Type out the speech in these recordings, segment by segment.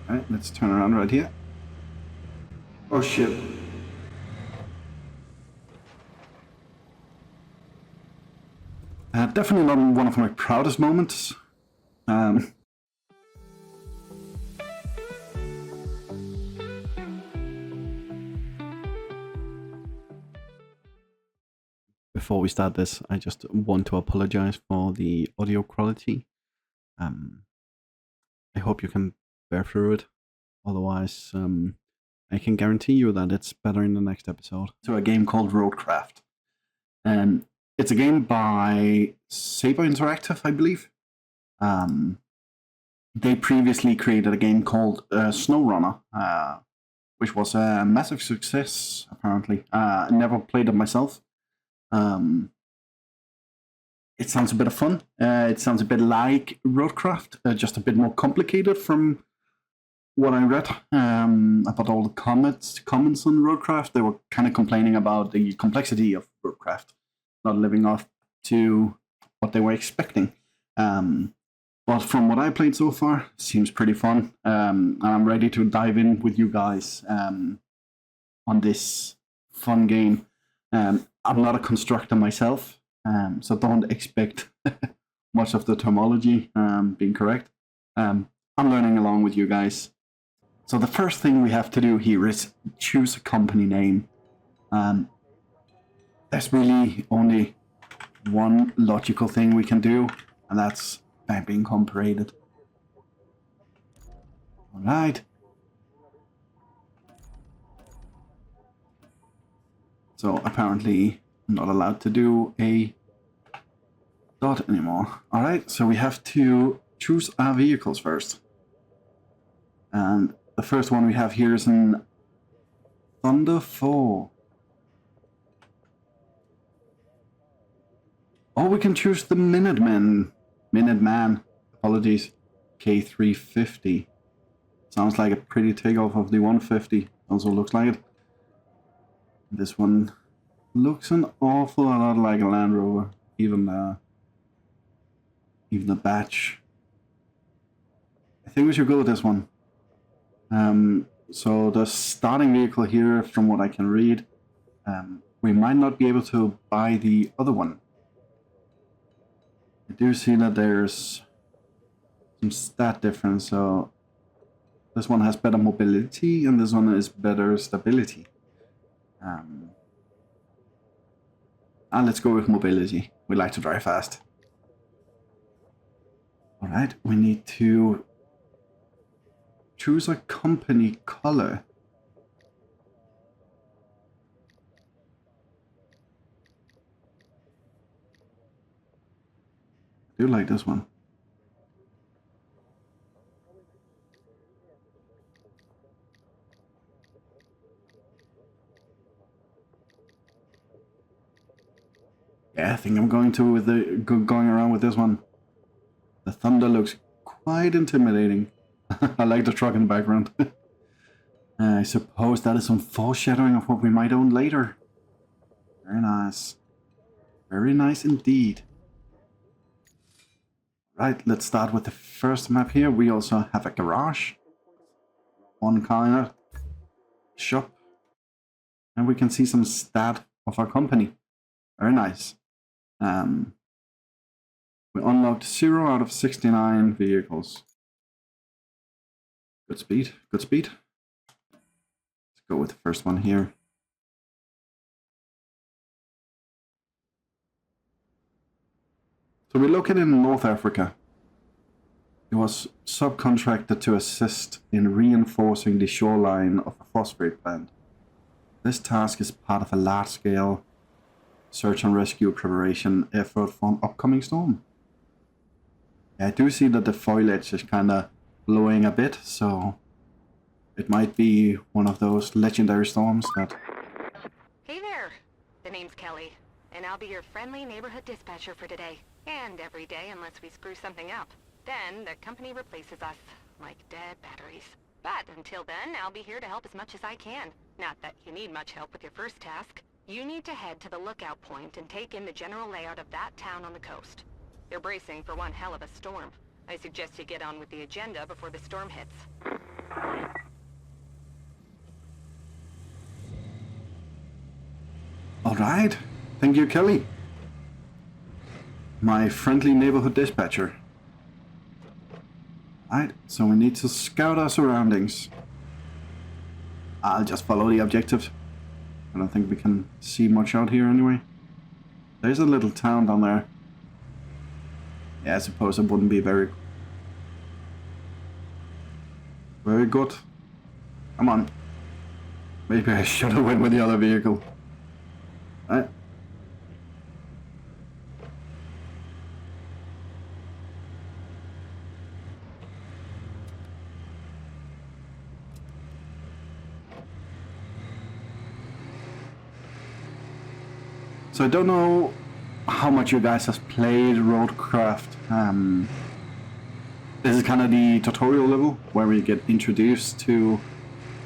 Alright, let's turn around right here. Oh shit. Definitely not one of my proudest moments. Before we start this, I just want to apologize for the audio quality. I hope you can bear through it. Otherwise, I can guarantee you that it's better in the next episode. So a game called RoadCraft. It's a game by Saber Interactive, I believe. They previously created a game called SnowRunner, which was a massive success, apparently. I never played it myself. It sounds a bit of fun. It sounds a bit like RoadCraft, just a bit more complicated from what I read about all the comments on RoadCraft. They were kind of complaining about the complexity of RoadCraft, not living up to what they were expecting. But from what I played so far, seems pretty fun. And I'm ready to dive in with you guys on this fun game. I'm not a constructor myself, so don't expect much of the terminology being correct. I'm learning along with you guys. So the first thing we have to do here is choose a company name. There's really only one logical thing we can do, and that's Bank Incorporated. Alright. So apparently I'm not allowed to do a dot anymore. Alright, so we have to choose our vehicles first. And the first one we have here is an Thunder 4. Oh, we can choose the Minuteman, apologies, K350. Sounds like a pretty takeoff of the 150. Also looks like it. This one looks an awful lot like a Land Rover, even the badge. I think we should go with this one. So the starting vehicle here, from what I can read, we might not be able to buy the other one. I do see that there's some stat difference, so this one has better mobility and this one is better stability. And let's go with mobility. We like to drive fast. Alright, we need to choose a company color. I do like this one. Yeah, I think I'm going around with this one. The Thunder looks quite intimidating. I like the truck in the background. I suppose that is some foreshadowing of what we might own later. Very nice. Very nice indeed. Right, let's start with the first map here. We also have a garage. One car in it. Shop. And we can see some stat of our company. Very nice. We unlocked 0 out of 69 vehicles. Good speed, good speed. Let's go with the first one here. So we're located in North Africa. It was subcontracted to assist in reinforcing the shoreline of a phosphate plant. This task is part of a large-scale search and rescue preparation effort for an upcoming storm. I do see that the foliage is kind of blowing a bit, so it might be one of those legendary storms that... Hey there! The name's Kelly, and I'll be your friendly neighborhood dispatcher for today. And every day unless we screw something up. Then the company replaces us, like dead batteries. But until then, I'll be here to help as much as I can. Not that you need much help with your first task. You need to head to the lookout point and take in the general layout of that town on the coast. They're bracing for one hell of a storm. I suggest you get on with the agenda before the storm hits. Alright, thank you, Kelly. My friendly neighborhood dispatcher. Alright, so we need to scout our surroundings. I'll just follow the objective. I don't think we can see much out here anyway. There's a little town down there. Yeah, I suppose it wouldn't be very good. Come on. Maybe I should have went with the other vehicle. Right. So I don't know how much you guys have played RoadCraft. This is kind of the tutorial level where we get introduced to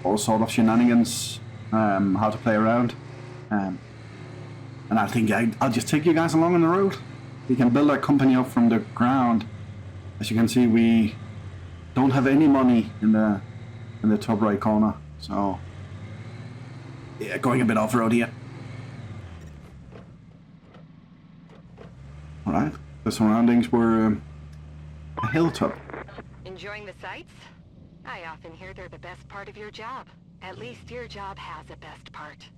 all sort of shenanigans, how to play around. And I think I'll just take you guys along on the road. We can build our company up from the ground. As you can see, we don't have any money in the top right corner. So yeah, going a bit off-road here. Alright, the surroundings were a hilltop. Enjoying the sights? I often hear they're the best part of your job. At least your job has a best part.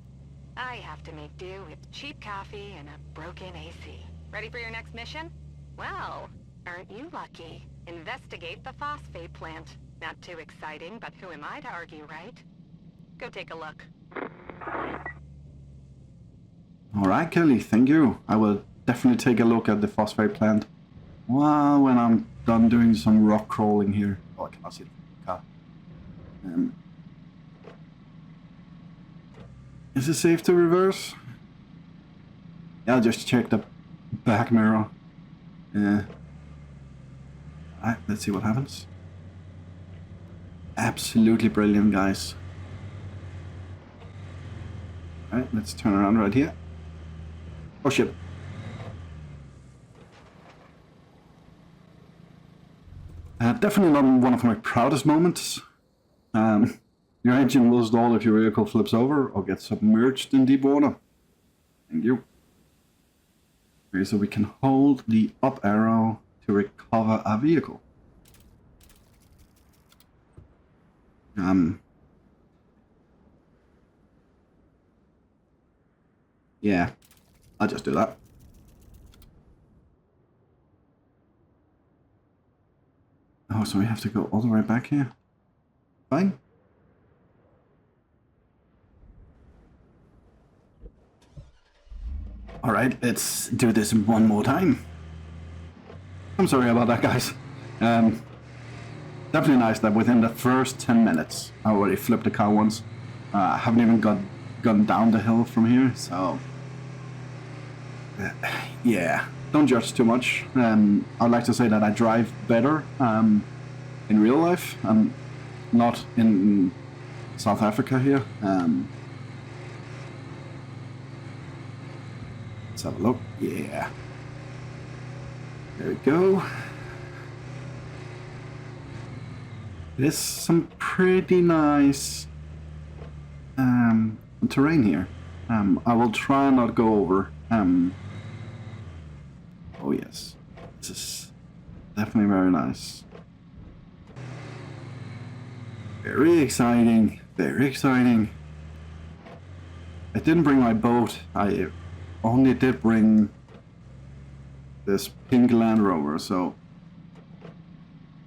I have to make do with cheap coffee and a broken AC. Ready for your next mission? Well, aren't you lucky? Investigate the phosphate plant. Not too exciting, but who am I to argue, right? Go take a look. Alright, Kelly, thank you. I will definitely take a look at the phosphate plant. Well, when I'm done doing some rock crawling here. Oh, I cannot see the car. Is it safe to reverse? Yeah, I'll just check the back mirror. Yeah. Alright, let's see what happens. Absolutely brilliant, guys. Alright, let's turn around right here. Oh shit. Definitely not one of my proudest moments. Your engine will stall if your vehicle flips over or gets submerged in deep water. Thank you. Okay, so we can hold the up arrow to recover our vehicle. Yeah, I'll just do that. Oh, so we have to go all the way back here? Fine. Alright, let's do this one more time. I'm sorry about that, guys. Definitely nice that within the first 10 minutes, I already flipped the car once. I haven't even gone down the hill from here, so... yeah, don't judge too much. I'd like to say that I drive better in real life. I'm not in South Africa here. Let's have a look. Yeah. There we go. It is some pretty nice terrain here. I will try not to go over. Oh yes, this is definitely very nice. Very exciting, very exciting. I didn't bring my boat. I only did bring this pink Land Rover, so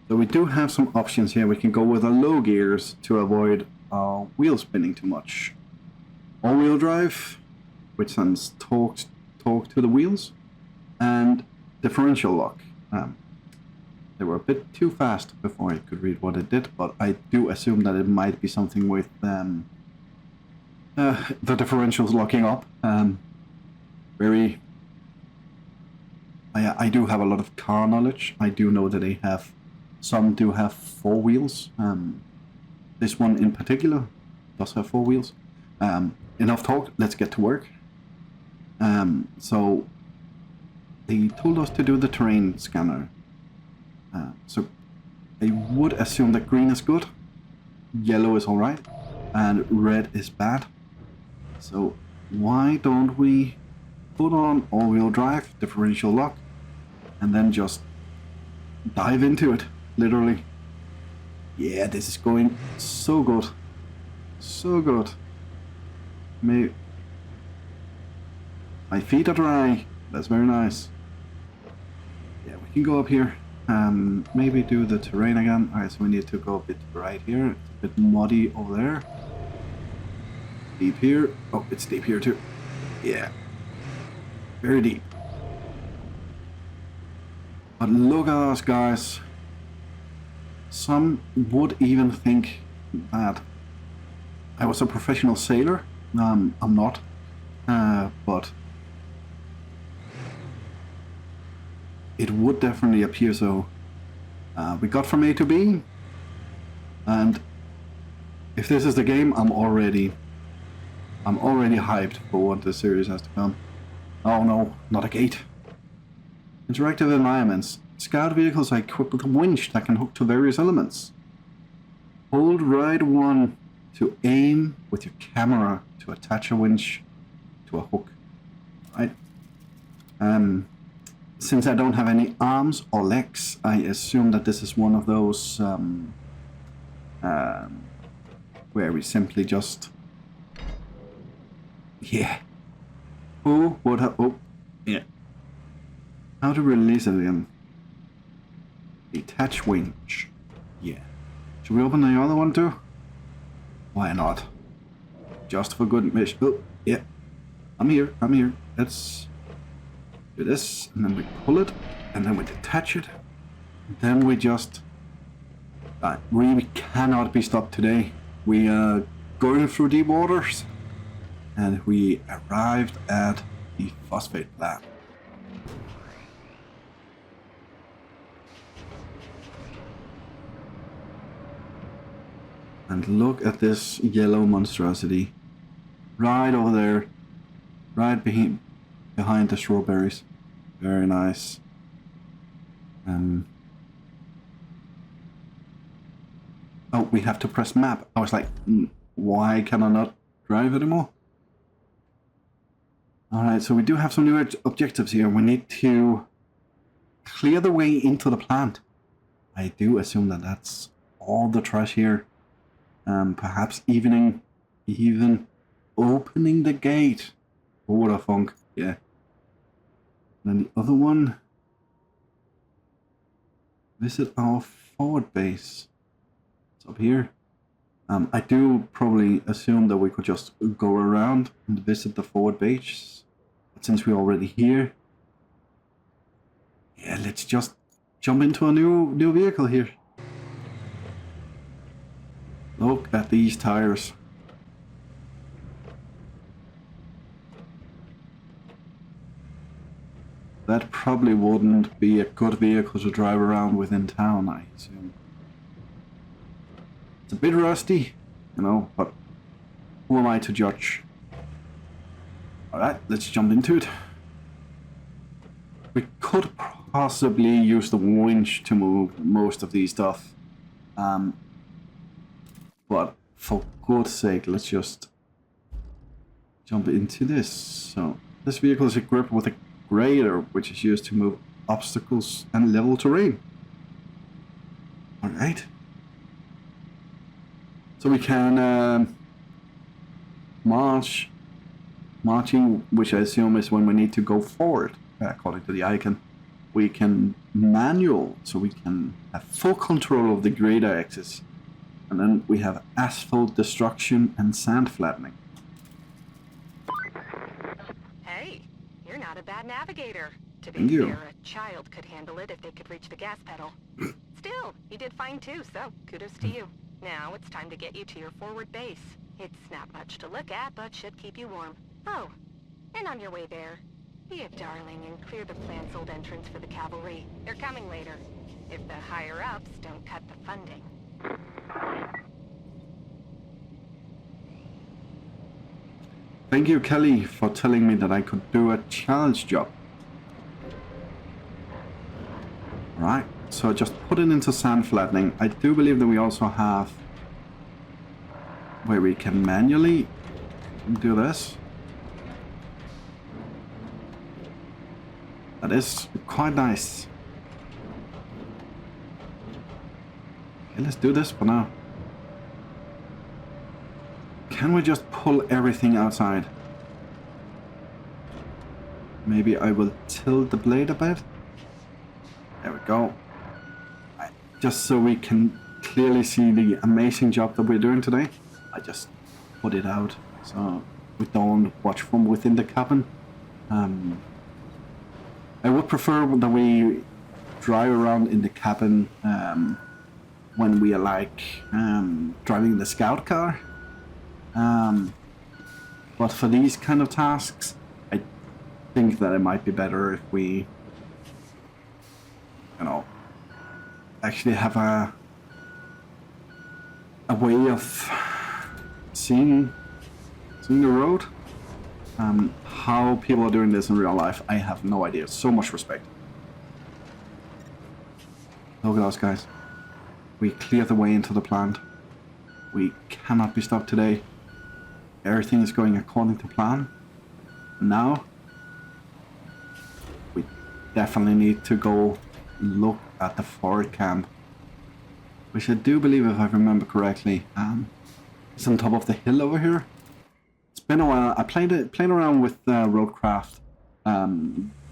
we do have some options here. We can go with the low gears to avoid wheel spinning too much. All-wheel drive, which sends torque to the wheels, and differential lock. They were a bit too fast before I could read what it did, but I do assume that it might be something with the differentials locking up. I do have a lot of car knowledge. I do know that some do have 4 wheels. This one in particular does have 4 wheels. Enough talk, let's get to work. So they told us to do the terrain scanner. So I would assume that green is good. yellow is alright and red is bad. So why don't we put on all-wheel drive, differential lock, and then just dive into it, literally. Yeah, this is going so good. So good. My feet are dry. That's very nice. Yeah, we can go up here. Maybe do the terrain again. Alright, so we need to go a bit right here. It's a bit muddy over there. Deep here. Oh, it's deep here too. Yeah. Very deep. But look at us, guys. Some would even think that I was a professional sailor. I'm not. But it would definitely appear so. We got from A to B, and if this is the game, I'm already hyped for what the series has to come. Oh no, not a gate. Interactive environments. Scout vehicles are equipped with a winch that can hook to various elements. Hold right 1 to aim with your camera to attach a winch to a hook. Right. Since I don't have any arms or legs, I assume that this is one of those where we simply just, yeah. Who would have? Oh, yeah. How to release it again? Detach winch. Yeah. Should we open the other one too? Why not? Just for good measure. Oh, yeah. I'm here. Let's do this, and then we pull it, and then we detach it. And then we just... we cannot be stopped today. We are going through deep waters, and we arrived at the phosphate plant. And look at this yellow monstrosity. Right over there. Right behind the strawberries. Very nice. Oh, we have to press map. I was like, why can I not drive anymore? Alright, so we do have some new objectives here. We need to clear the way into the plant. I do assume that that's all the trash here. Perhaps even opening the gate. What a funk, yeah. And then the other one. Visit our forward base. It's up here. I do probably assume that we could just go around and visit the forward base. But since we're already here, yeah, let's just jump into a new vehicle here. Look at these tires. That probably wouldn't be a good vehicle to drive around with in town, I assume. It's a bit rusty, you know, but who am I to judge? Alright, let's jump into it. We could possibly use the winch to move most of these stuff. But for God's sake, let's just jump into this. So this vehicle is equipped with a grader, which is used to move obstacles and level terrain. Alright. So we can marching, which I assume is when we need to go forward, according to the icon. We can manual, so we can have full control of the grader axis. And then we have asphalt destruction and sand flattening. Hey, you're not a bad navigator. To Thank be you. fair, a child could handle it if they could reach the gas pedal. Still, you did fine too, so kudos to you. Now it's time to get you to your forward base. It's not much to look at, but should keep you warm. Oh, and on your way there, be a darling and clear the plant's old entrance for the cavalry. They're coming later, if the higher-ups don't cut the funding. Thank you, Kelly, for telling me that I could do a challenge job. Right, so just put it into sand flattening. I do believe that we also have where we can manually do this. That is quite nice. Okay, let's do this for now. Can we just pull everything outside? Maybe I will tilt the blade a bit. There we go. Just so we can clearly see the amazing job that we're doing today. I just put it out so we don't watch from within the cabin. I would prefer that we drive around in the cabin when we are like driving the scout car. But for these kind of tasks, I think that it might be better if we, you know, actually have a way of seeing the road. How people are doing this in real life, I have no idea. So much respect. Look at us, guys. We cleared the way into the plant. We cannot be stopped today. Everything is going according to plan. Now, we definitely need to go look at the forward camp, which I do believe, if I remember correctly, is on top of the hill over here. It's been a while. I played around with RoadCraft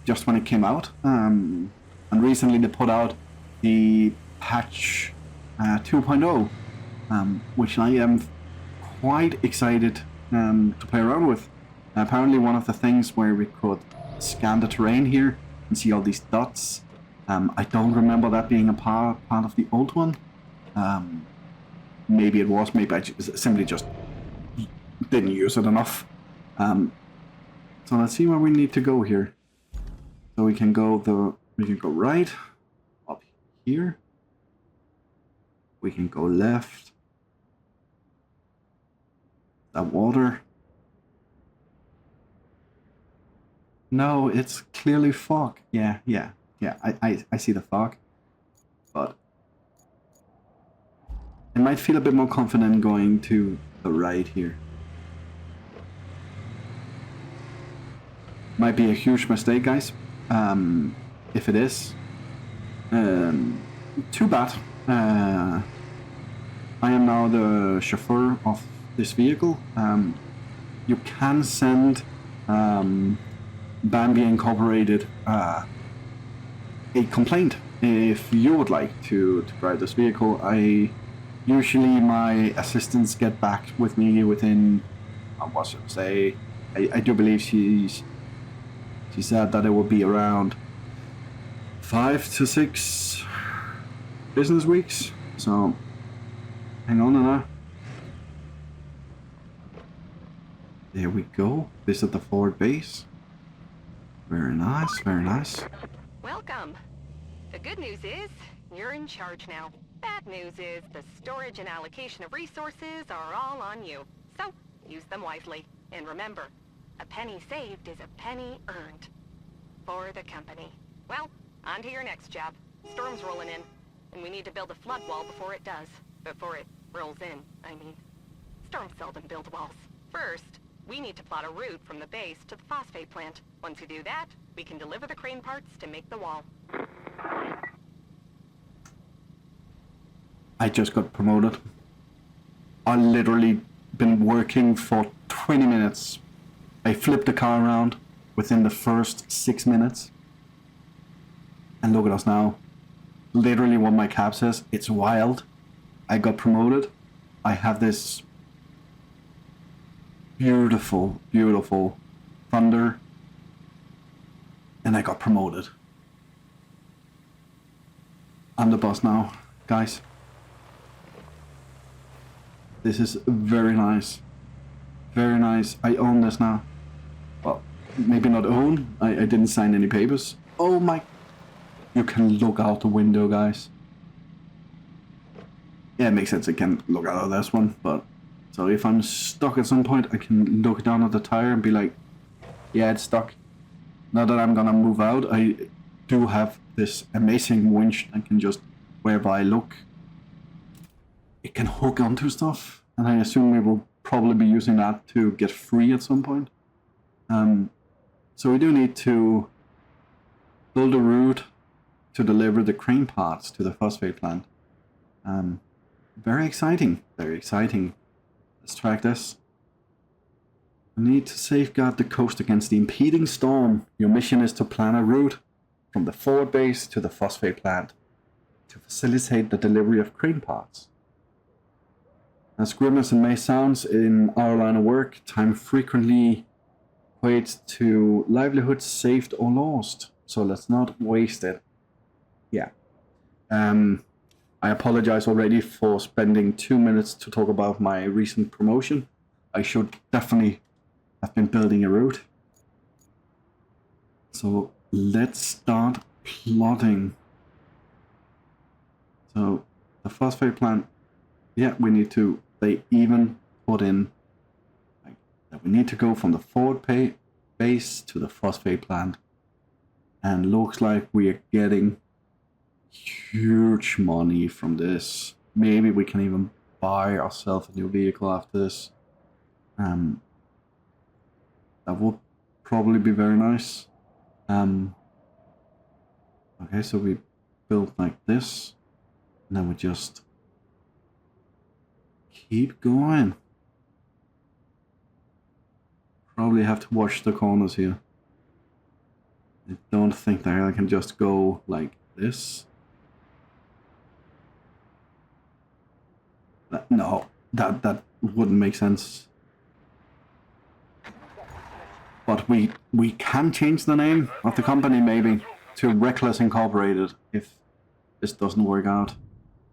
just when it came out, and recently they put out the patch 2.0, which I am quite excited to play around with. Apparently one of the things where we could scan the terrain here and see all these dots. I don't remember that being a part of the old one. Maybe it was, maybe I simply just didn't use it enough. So let's see where we need to go here. So we can go right up here. We can go left. That water. No, it's clearly fog. Yeah, I see the fog. But I might feel a bit more confident going to the right here. Might be a huge mistake, guys. If it is, too bad. I am now the chauffeur of this vehicle. You can send Bambi Incorporated a complaint if you would like to drive this vehicle. Usually my assistants get back with me within, what should I say, I do believe she said that it will be around 5 to 6 business weeks. So hang on to that. There we go. Visit the forward base. Very nice, very nice. Welcome. The good news is you're in charge now. Bad news is the storage and allocation of resources are all on you. So use them wisely. And remember, a penny saved is a penny earned. For the company. Well, on to your next job. Storm's rolling in, and we need to build a flood wall before it does. Before it rolls in, I mean. Storms seldom build walls. First, we need to plot a route from the base to the phosphate plant. Once we do that, we can deliver the crane parts to make the wall. I just got promoted. I literally been working for 20 minutes. I flipped the car around within the first 6 minutes. And look at us now. Literally what my cap says, it's wild. I got promoted. I have this beautiful, beautiful thunder. And I got promoted. I'm the boss now, guys. This is very nice. Very nice. I own this now. Well, maybe not own. I didn't sign any papers. Oh my... You can look out the window, guys. Yeah, it makes sense. I can look out of this one, but... So if I'm stuck at some point, I can look down at the tire and be like, yeah, it's stuck. Now that I'm gonna move out, I do have this amazing winch that can just, wherever I look, it can hook onto stuff. And I assume we will probably be using that to get free at some point. So we do need to build a route to deliver the crane parts to the phosphate plant. Very exciting, very exciting. Let's track this. We need to safeguard the coast against the impeding storm. Your mission is to plan a route from the forward base to the phosphate plant to facilitate the delivery of crane parts. As grim as it may sound, in our line of work, time frequently equates to livelihoods saved or lost. So let's not waste it. Yeah. I apologize already for spending 2 minutes to talk about my recent promotion. I should definitely have been building a route. So let's start plotting. So the phosphate plant, yeah, they even put in like, that we need to go from the forward base to the phosphate plant. And looks like we are getting huge money from this. Maybe we can even buy ourselves a new vehicle after this. That would probably be very nice. Okay, so we build like this, and then we just keep going. Probably have to watch the corners here. I don't think that I can just go like this. No, that wouldn't make sense. But we can change the name of the company maybe to Reckless Incorporated if this doesn't work out.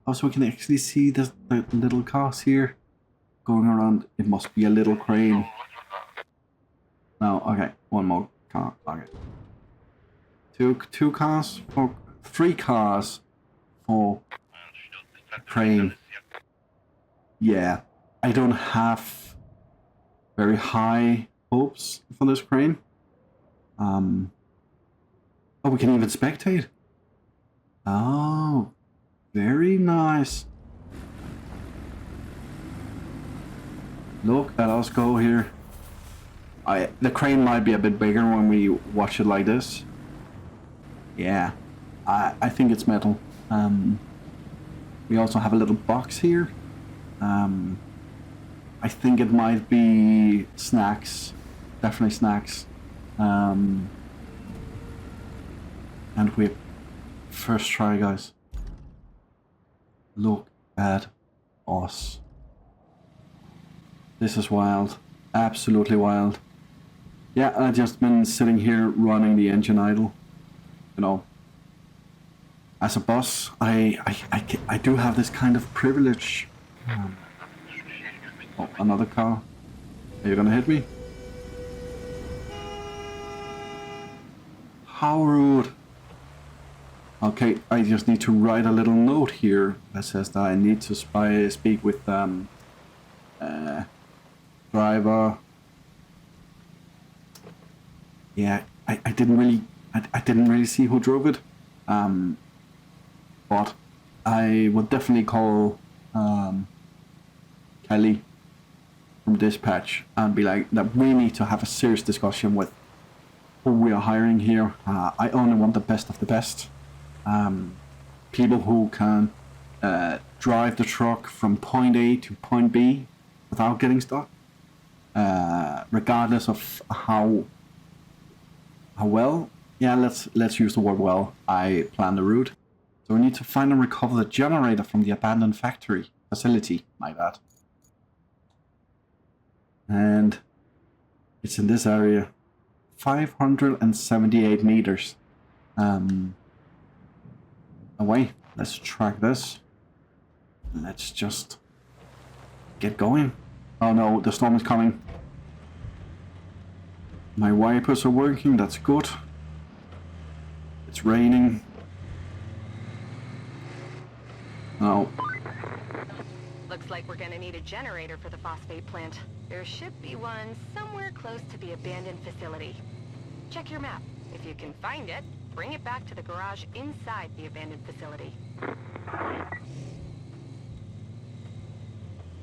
Oh, so we can actually see the little cars here going around. It must be a little crane. No, okay, one more car. Okay. Two cars for 3 cars for a crane. Yeah, I don't have very high hopes for this crane. Oh, we can even spectate. Oh, very nice. Look at us go here. The crane might be a bit bigger when we watch it like this. Yeah, I think it's metal. We also have a little box here. I think it might be snacks. Definitely snacks. And we first try, guys. Look at us. This is wild. Absolutely wild. Yeah, I've just been sitting here running the engine idle. You know, as a boss, I do have this kind of privilege. Oh, another car. Are you gonna hit me? How rude. Okay, I just need to write a little note here that says that I need to speak with driver. Yeah, I didn't really see who drove it. But I would definitely call Kelly from dispatch and be like that we need to have a serious discussion with who we are hiring here. I only want the best of the best. People who can drive the truck from point A to point B without getting stuck, regardless of how well. Yeah, let's use the word well. I plan the route. So we need to find and recover the generator from the abandoned facility. My bad. And it's in this area. 578 meters away. Let's track this. Let's just get going. Oh no, the storm is coming. My wipers are working, that's good. It's raining. Oh. Looks like we're gonna need a generator for the phosphate plant. There should be one somewhere close to the abandoned facility. Check your map. If you can find it, bring it back to the garage inside the abandoned facility.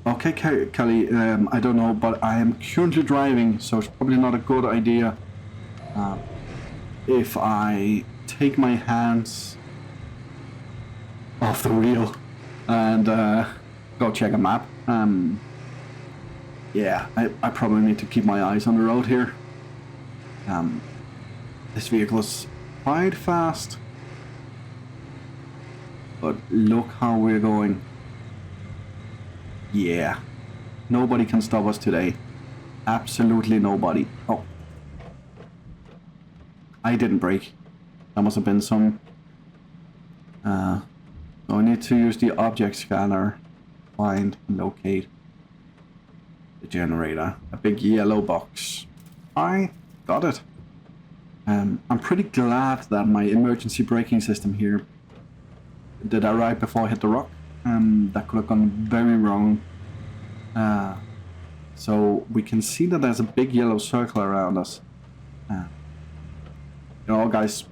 Okay, Kelly, I don't know, but I am currently driving, so it's probably not a good idea if I take my hands off the wheel and go check a map. Yeah, I probably need to keep my eyes on the road here. This vehicle is quite fast, but look how we're going. Yeah, nobody can stop us today. Absolutely nobody. Oh, I didn't brake. That must have been some... so I need to use the object scanner, find and locate the generator. A big yellow box. I got it. I'm pretty glad that my emergency braking system here did that right before I hit the rock. That could have gone very wrong. So we can see that there's a big yellow circle around us. You know, guys,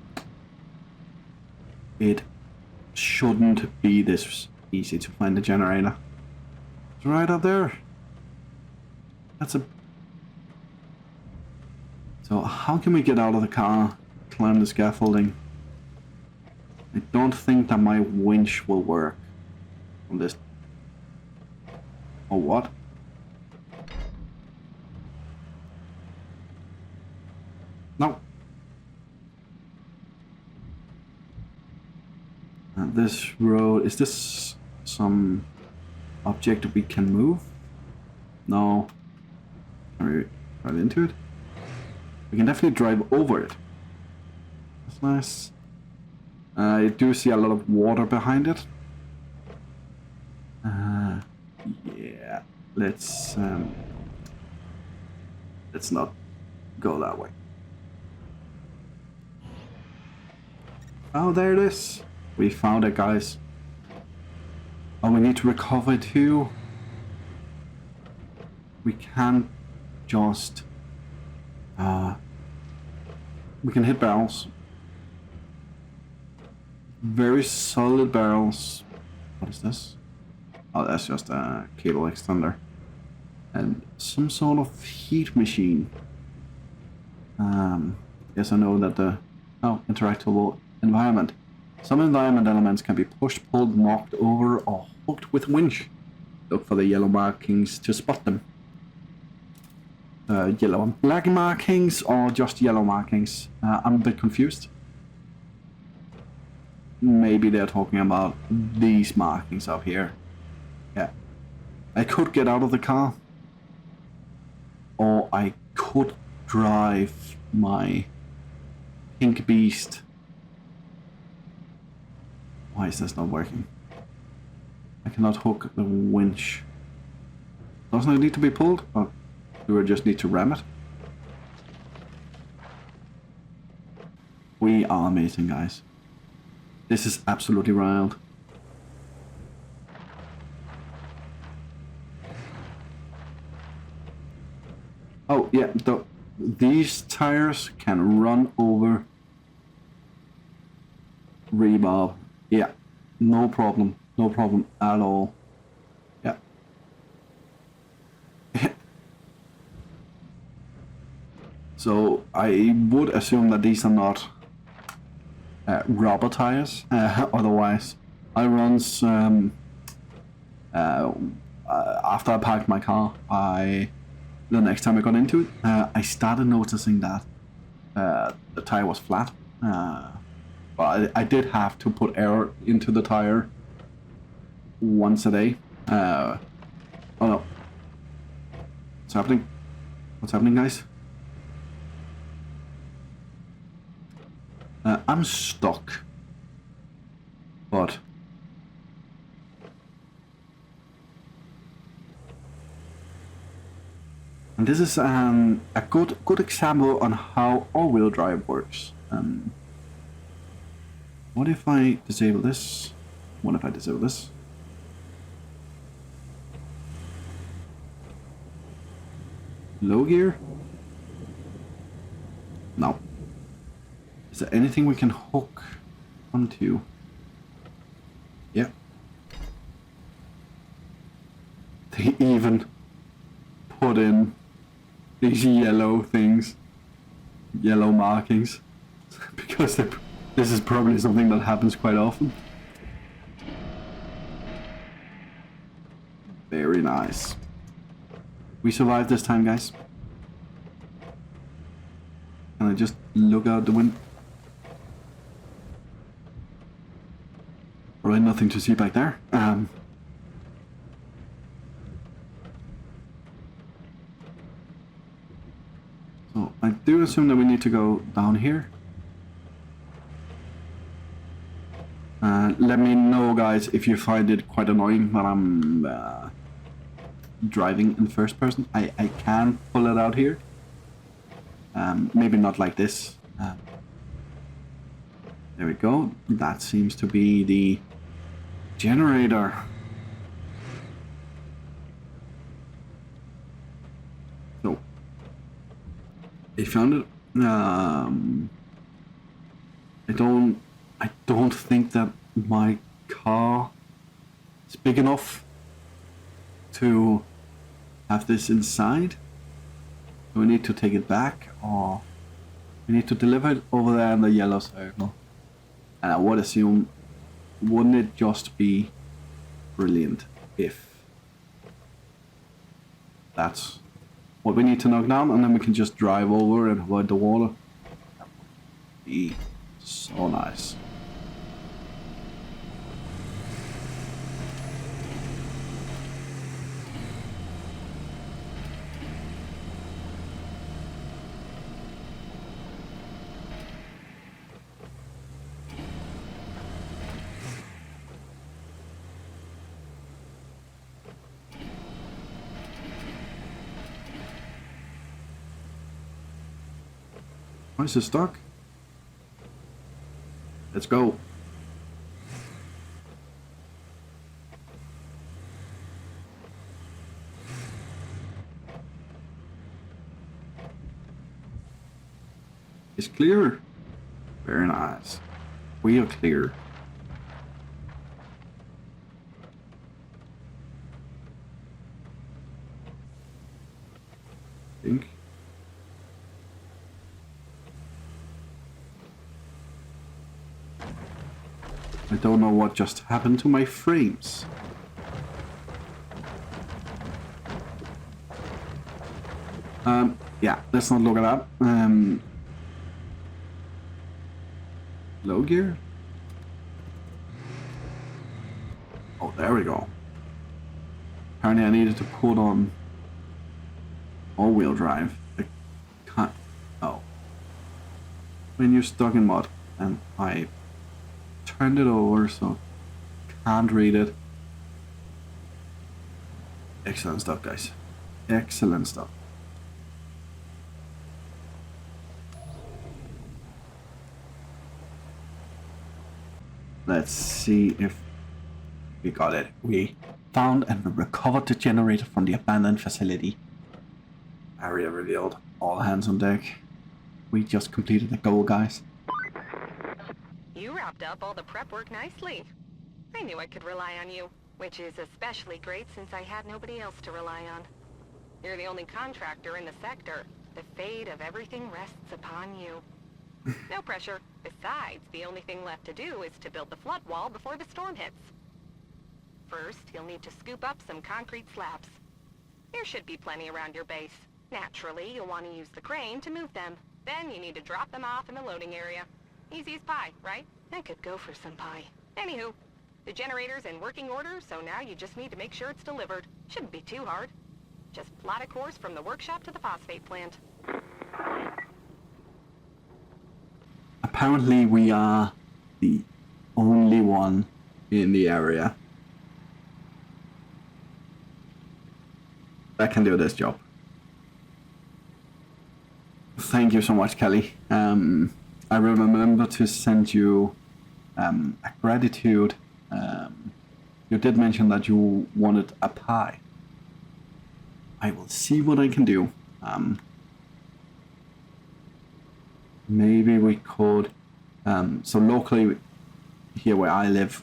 it shouldn't be this easy to find the generator. It's right up there. That's a... So how can we get out of the car, climb the scaffolding? I don't think that my winch will work on this. Or what? No. And this road, is this some object we can move? No. Can we drive into it? We can definitely drive over it. That's nice. I do see a lot of water behind it. Yeah, let's not go that way. Oh, there it is. We found it, guys. Oh, we need to recover it too. We can't just... we can hit barrels. Very solid barrels. What is this? Oh, that's just a cable extender. And some sort of heat machine. Yes, I know that the... Oh, interactable environment. Some environment elements can be pushed, pulled, knocked over, or hooked with winch. Look for the yellow markings to spot them. Yellow and black markings, or just yellow markings? I'm a bit confused. Maybe they're talking about these markings up here. Yeah. I could get out of the car. Or I could drive my pink beast. Why is this not working? I cannot hook the winch. Doesn't it need to be pulled? Or do I just need to ram it? We are amazing, guys. This is absolutely wild. Oh, yeah, these tires can run over rebar. Yeah, no problem. No problem at all. Yeah. So I would assume that these are not rubber tires. Otherwise, I runs after I parked my car, the next time I got into it, I started noticing that the tire was flat. But I did have to put air into the tire once a day. Oh no. What's happening? What's happening, guys? I'm stuck. But... And this is a good example on how all-wheel drive works. What if I disable this? What if I disable this? Low gear? No. Is there anything we can hook onto? Yeah. they even put in these yellow things, yellow markings, because this is probably something that happens quite often. Very nice. We survived this time, guys. Can I just look out the window? Alright, nothing to see back there. So I do assume that we need to go down here. Let me know, guys, if you find it quite annoying that I'm driving in first person. I can pull it out here. Maybe not like this. There we go. That seems to be the generator. So I found it. I don't think that my car is big enough to have this inside. Do we need to take it back, or we need to deliver it over there in the yellow circle? And I would assume, wouldn't it just be brilliant if that's what we need to knock down, and then we can just drive over and avoid the water? That would be so nice. Why is it stuck? Let's go. It's clear. Very nice. We are clear. I think. I don't know what just happened to my frames. Yeah, let's not look at that. Low gear? Oh, there we go. Apparently I needed to put on all-wheel drive. I can't... Oh. When you're stuck in mud, and I turned it over so can't read it. Excellent stuff, guys. Excellent stuff. Let's see if we got it. We found and recovered the generator from the abandoned facility. Area revealed. All hands on deck. We just completed the goal, guys. You wrapped up all the prep work nicely. I knew I could rely on you, which is especially great since I had nobody else to rely on. You're the only contractor in the sector. The fate of everything rests upon you. No pressure. Besides, the only thing left to do is to build the flood wall before the storm hits. First, you'll need to scoop up some concrete slabs. There should be plenty around your base. Naturally, you'll want to use the crane to move them. Then you need to drop them off in the loading area. Easy as pie, right? I could go for some pie. Anywho, the generator's in working order, so now you just need to make sure it's delivered. Shouldn't be too hard. Just plot a course from the workshop to the phosphate plant. Apparently we are the only one in the area that can do this job. Thank you so much, Kelly. I will remember to send you a gratitude. You did mention that you wanted a pie. I will see what I can do. Maybe we could. So locally, here where I live,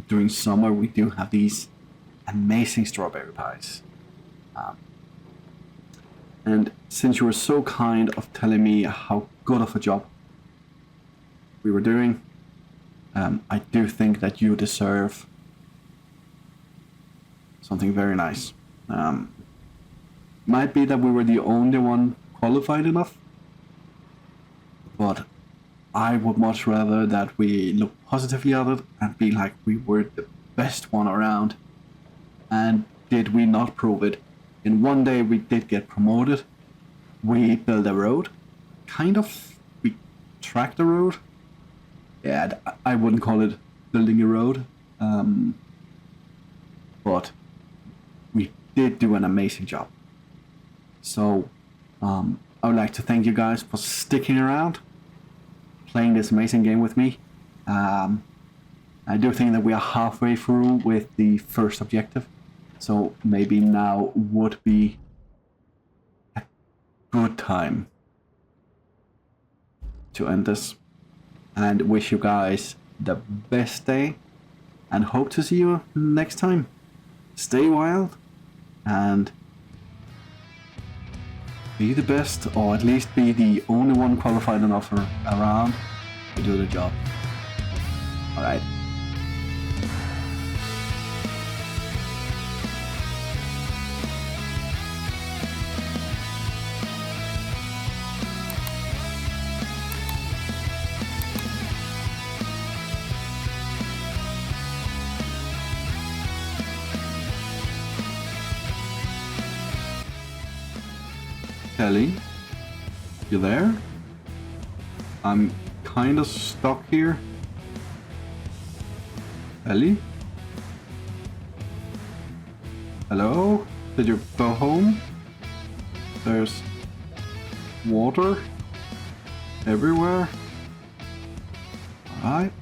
during summer we do have these amazing strawberry pies. And since you were so kind of telling me how good of a job we were doing, I do think that you deserve something very nice. Might be that we were the only one qualified enough, but I would much rather that we look positively at it and be like we were the best one around. And did we not prove it? In one day we did get promoted. We built a road. Kind of. We tracked a road. Yeah, I wouldn't call it building a road. But we did do an amazing job. So I would like to thank you guys for sticking around, playing this amazing game with me. I do think that we are halfway through with the first objective. So maybe now would be a good time to end this. And wish you guys the best day. And hope to see you next time. Stay wild. And be the best, or at least be the only one qualified enough around to do the job. Alright. Kelly, you there? I'm kind of stuck here. Ellie? Hello? Did you go home? There's water everywhere. Alright.